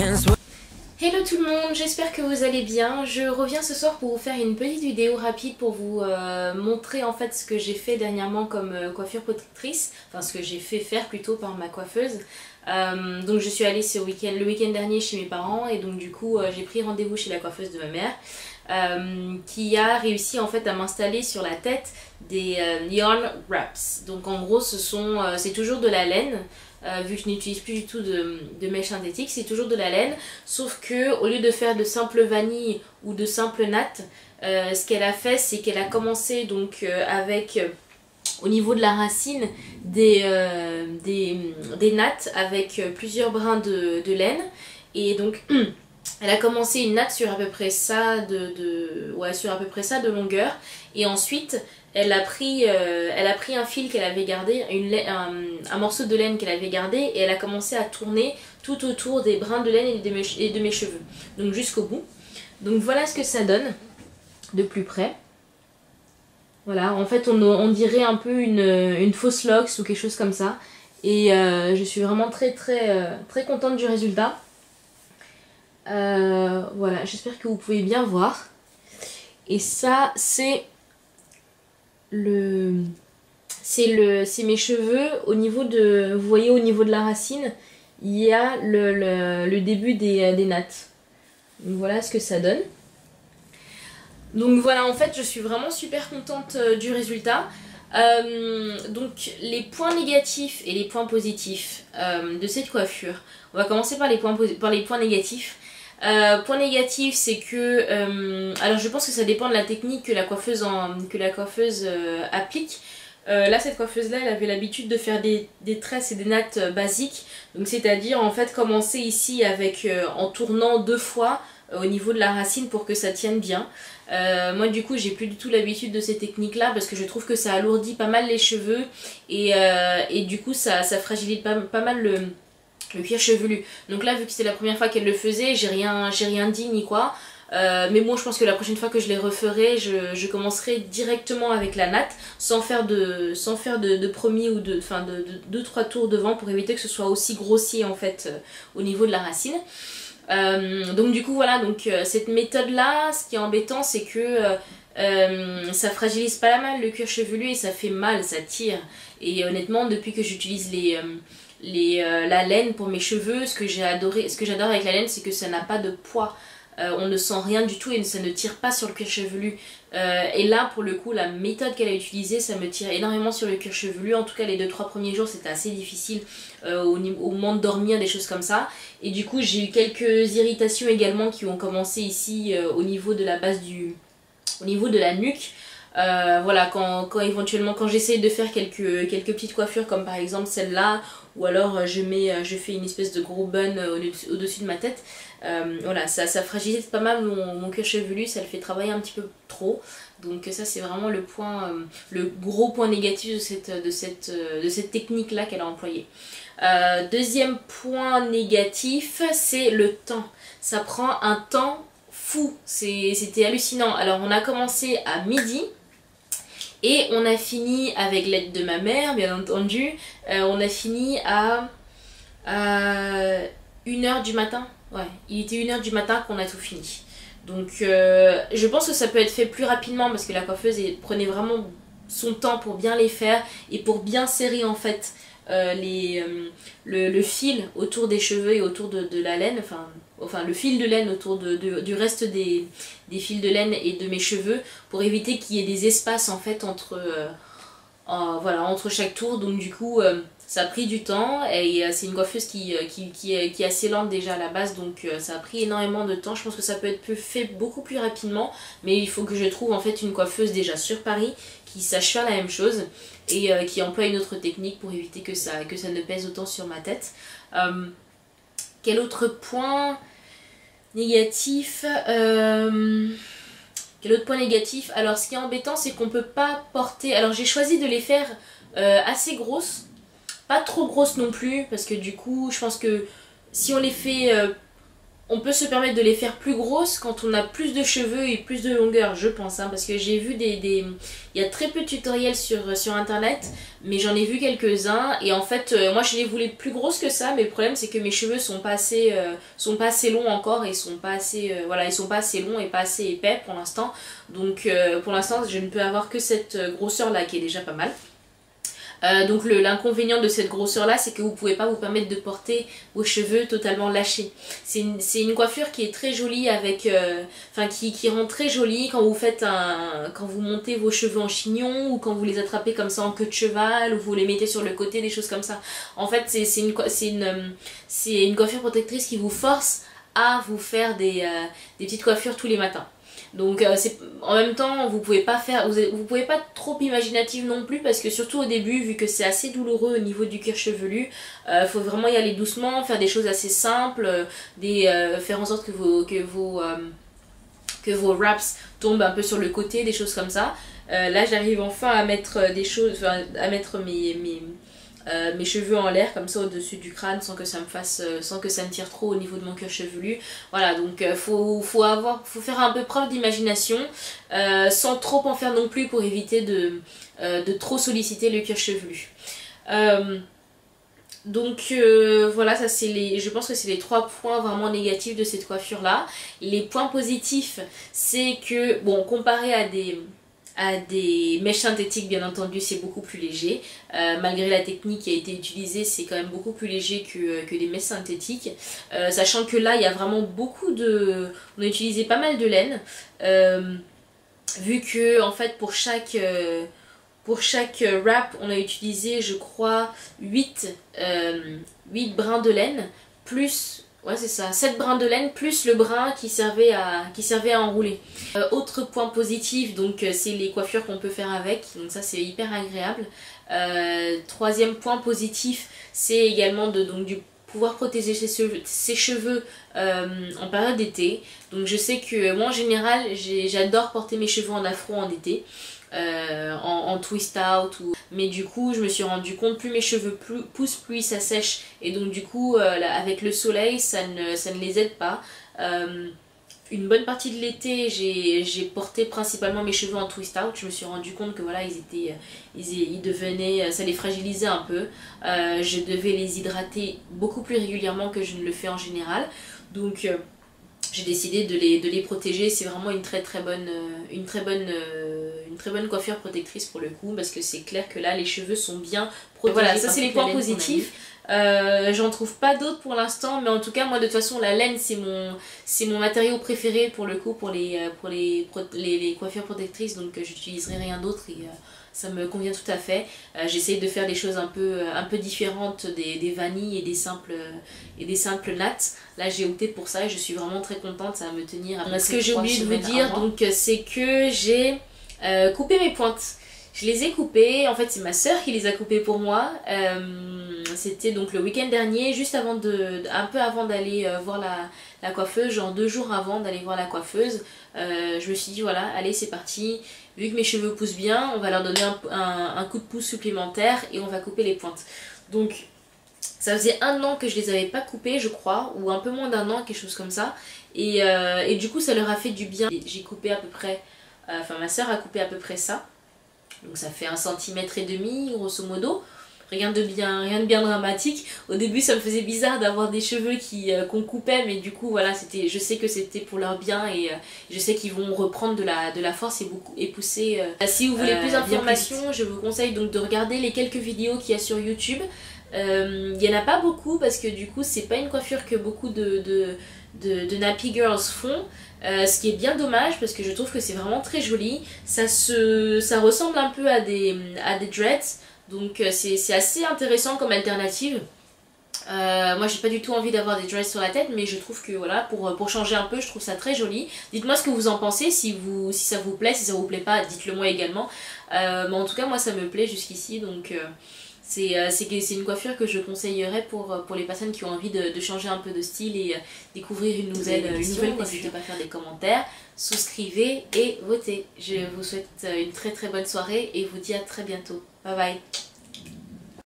Hello tout le monde, j'espère que vous allez bien. Je reviens ce soir pour vous faire une petite vidéo rapide pour vous montrer en fait ce que j'ai fait dernièrement comme coiffure protectrice, enfin ce que j'ai fait faire plutôt par ma coiffeuse. Donc je suis allée le week-end dernier chez mes parents et donc du coup j'ai pris rendez-vous chez la coiffeuse de ma mère qui a réussi en fait à m'installer sur la tête des yarn wraps. Donc en gros c'est toujours de la laine. Vu que je n'utilise plus du tout de mèche synthétique, c'est toujours de la laine, sauf que au lieu de faire de simple vanille ou de simple natte, ce qu'elle a fait c'est qu'elle a commencé donc avec au niveau de la racine des nattes avec plusieurs brins de laine, et donc elle a commencé une natte sur à peu près ça de longueur, et ensuite elle a pris un fil qu'elle avait gardé, un morceau de laine qu'elle avait gardé, et elle a commencé à tourner tout autour des brins de laine et de mes cheveux, donc jusqu'au bout. Donc voilà ce que ça donne de plus près. Voilà, en fait on dirait un peu une fausse locks ou quelque chose comme ça, et je suis vraiment très contente du résultat. Voilà, j'espère que vous pouvez bien voir. Et ça c'est mes cheveux au niveau de, vous voyez au niveau de la racine, il y a le début des nattes. Donc voilà ce que ça donne. Donc voilà, en fait je suis vraiment super contente du résultat. Donc les points négatifs et les points positifs de cette coiffure. On va commencer par les points négatifs. Point négatif, c'est que alors je pense que ça dépend de la technique que la coiffeuse applique. Là cette coiffeuse là, elle avait l'habitude de faire des tresses et des nattes basiques, donc c'est à dire en fait commencer ici avec en tournant 2 fois au niveau de la racine pour que ça tienne bien. Moi du coup j'ai plus du tout l'habitude de ces techniques là parce que je trouve que ça alourdit pas mal les cheveux, et du coup ça fragilise pas mal le cuir chevelu. Donc là vu que c'est la première fois qu'elle le faisait, j'ai rien dit ni quoi. Mais bon, je pense que la prochaine fois que je les referai, je commencerai directement avec la natte, sans faire de premier ou de 2-3 tours devant, pour éviter que ce soit aussi grossier en fait au niveau de la racine. Donc du coup voilà, donc cette méthode là, ce qui est embêtant c'est que ça fragilise pas mal le cuir chevelu et ça fait mal, ça tire. Et honnêtement, depuis que j'utilise la laine pour mes cheveux, ce que j'adore avec la laine, c'est que ça n'a pas de poids. On ne sent rien du tout et ça ne tire pas sur le cuir chevelu. Et là pour le coup la méthode qu'elle a utilisée, ça me tire énormément sur le cuir chevelu. En tout cas les 2-3 premiers jours c'était assez difficile au moment de dormir, des choses comme ça. Et du coup j'ai eu quelques irritations également qui ont commencé ici au niveau de la base au niveau de la nuque. Voilà, éventuellement quand j'essaye de faire quelques petites coiffures comme par exemple celle-là, ou alors je fais une espèce de gros bun au-dessus de ma tête, voilà, ça fragilise pas mal mon cuir chevelu, ça le fait travailler un petit peu trop. Donc ça c'est vraiment le gros point négatif de cette technique là qu'elle a employée. Deuxième point négatif, c'est le temps. Ça prend un temps fou, c'était hallucinant. Alors on a commencé à midi et on a fini, avec l'aide de ma mère bien entendu, on a fini à 1h du matin. Ouais, il était 1h du matin qu'on a tout fini. Donc je pense que ça peut être fait plus rapidement parce que la coiffeuse prenait vraiment son temps pour bien les faire et pour bien serrer en fait le fil autour des cheveux et autour de la laine, enfin le fil de laine autour du reste des fils de laine et de mes cheveux, pour éviter qu'il y ait des espaces en fait entre chaque tour. Donc du coup ça a pris du temps, et c'est une coiffeuse qui est assez lente déjà à la base, donc ça a pris énormément de temps. Je pense que ça peut être fait beaucoup plus rapidement, mais il faut que je trouve en fait une coiffeuse déjà sur Paris qui sache faire la même chose et qui emploie une autre technique pour éviter que ça ne pèse autant sur ma tête. Quel autre point négatif Quel autre point négatif? Alors ce qui est embêtant c'est qu'on peut pas porter... Alors j'ai choisi de les faire assez grosses, pas trop grosses non plus, parce que du coup je pense que si on les fait on peut se permettre de les faire plus grosses quand on a plus de cheveux et plus de longueur, je pense, hein, parce que j'ai vu il y a très peu de tutoriels sur internet, mais j'en ai vu quelques-uns, et en fait, moi je les voulais plus grosses que ça, mais le problème c'est que mes cheveux sont pas assez longs encore, et sont pas assez, voilà, ils sont pas assez longs et pas assez épais pour l'instant, donc pour l'instant je ne peux avoir que cette grosseur là qui est déjà pas mal. Donc l'inconvénient de cette grosseur là, c'est que vous pouvez pas vous permettre de porter vos cheveux totalement lâchés. C'est une coiffure qui est très jolie avec, enfin qui rend très jolie quand vous faites quand vous montez vos cheveux en chignon, ou quand vous les attrapez comme ça en queue de cheval, ou vous les mettez sur le côté, des choses comme ça. En fait c'est une coiffure protectrice qui vous force à vous faire des petites coiffures tous les matins. Donc en même temps vous pouvez pas vous pouvez pas être trop imaginative non plus, parce que surtout au début, vu que c'est assez douloureux au niveau du cuir chevelu, faut vraiment y aller doucement, faire des choses assez simples, faire en sorte que vos wraps tombent un peu sur le côté, des choses comme ça. Là j'arrive enfin à mettre des choses, enfin, à mettre mes cheveux en l'air comme ça au-dessus du crâne, sans que ça me tire trop au niveau de mon cuir chevelu. Voilà, donc faut faire un peu preuve d'imagination, sans trop en faire non plus, pour éviter de trop solliciter le cuir chevelu. Donc voilà, ça je pense que c'est les 3 points vraiment négatifs de cette coiffure là. Les points positifs, c'est que bon, comparé à des mèches synthétiques, bien entendu, c'est beaucoup plus léger. Malgré la technique qui a été utilisée, c'est quand même beaucoup plus léger que les mèches synthétiques. Sachant que là, il y a vraiment on a utilisé pas mal de laine. Vu que, en fait, pour chaque wrap, on a utilisé, je crois, 8 brins de laine, plus... Ouais, c'est ça, 7 brins de laine plus le brin qui servait à enrouler. Autre point positif, donc c'est les coiffures qu'on peut faire avec, donc ça c'est hyper agréable. Troisième point positif, c'est également de pouvoir protéger ses cheveux en période d'été. Donc je sais que moi en général, j'adore porter mes cheveux en afro en été. En twist out, mais du coup je me suis rendu compte, plus mes cheveux poussent, plus ils s'assèchent, et donc du coup avec le soleil ça ne les aide pas. Une bonne partie de l'été j'ai porté principalement mes cheveux en twist out. Je me suis rendu compte que voilà, ils devenaient, ça les fragilisait un peu. Je devais les hydrater beaucoup plus régulièrement que je ne le fais en général, donc j'ai décidé de les protéger. C'est vraiment une très bonne coiffure protectrice pour le coup, parce que c'est clair que là les cheveux sont bien protégés. Voilà, ça c'est les points positifs. J'en trouve pas d'autres pour l'instant, mais en tout cas moi de toute façon la laine c'est mon matériau préféré pour le coup, pour les coiffures protectrices, donc j'utiliserai rien d'autre, et ça me convient tout à fait. J'essaye de faire des choses un peu différentes des vanilles et des simples nattes. Là j'ai opté pour ça et je suis vraiment très contente, ça va me tenir. Ce que j'ai oublié de vous dire, donc c'est que j'ai coupé mes pointes. Je les ai coupées, en fait c'est ma soeur qui les a coupées pour moi. C'était donc le week-end dernier, juste avant un peu avant d'aller voir la coiffeuse, genre 2 jours avant d'aller voir la coiffeuse. Je me suis dit voilà, allez c'est parti, vu que mes cheveux poussent bien, on va leur donner un coup de pouce supplémentaire et on va couper les pointes. Donc ça faisait 1 an que je les avais pas coupées, je crois, ou un peu moins d'1 an, quelque chose comme ça, et du coup ça leur a fait du bien. J'ai coupé à peu près, enfin ma soeur a coupé à peu près ça, donc ça fait 1,5 cm grosso modo. Rien de bien dramatique. Au début ça me faisait bizarre d'avoir des cheveux qu'on coupait, mais du coup voilà, je sais que c'était pour leur bien, et je sais qu'ils vont reprendre de la force et pousser. Si vous voulez plus d'informations, je vous conseille donc de regarder les quelques vidéos qu'il y a sur YouTube. Il n'y en a pas beaucoup, parce que du coup c'est pas une coiffure que beaucoup de nappy girls font. Ce qui est bien dommage, parce que je trouve que c'est vraiment très joli. Ça ressemble un peu à des dreads. Donc c'est assez intéressant comme alternative. Moi j'ai pas du tout envie d'avoir des dreads sur la tête, mais je trouve que voilà, pour changer un peu, je trouve ça très joli. Dites-moi ce que vous en pensez, si ça vous plaît, si ça vous plaît pas, dites-le moi également. Mais en tout cas moi ça me plaît jusqu'ici, donc c'est une coiffure que je conseillerais pour les personnes qui ont envie de changer un peu de style et découvrir une nouvelle coiffure. N'hésitez pas à faire des commentaires, souscrivez et votez. Je vous souhaite une très bonne soirée et vous dis à très bientôt. Bye bye.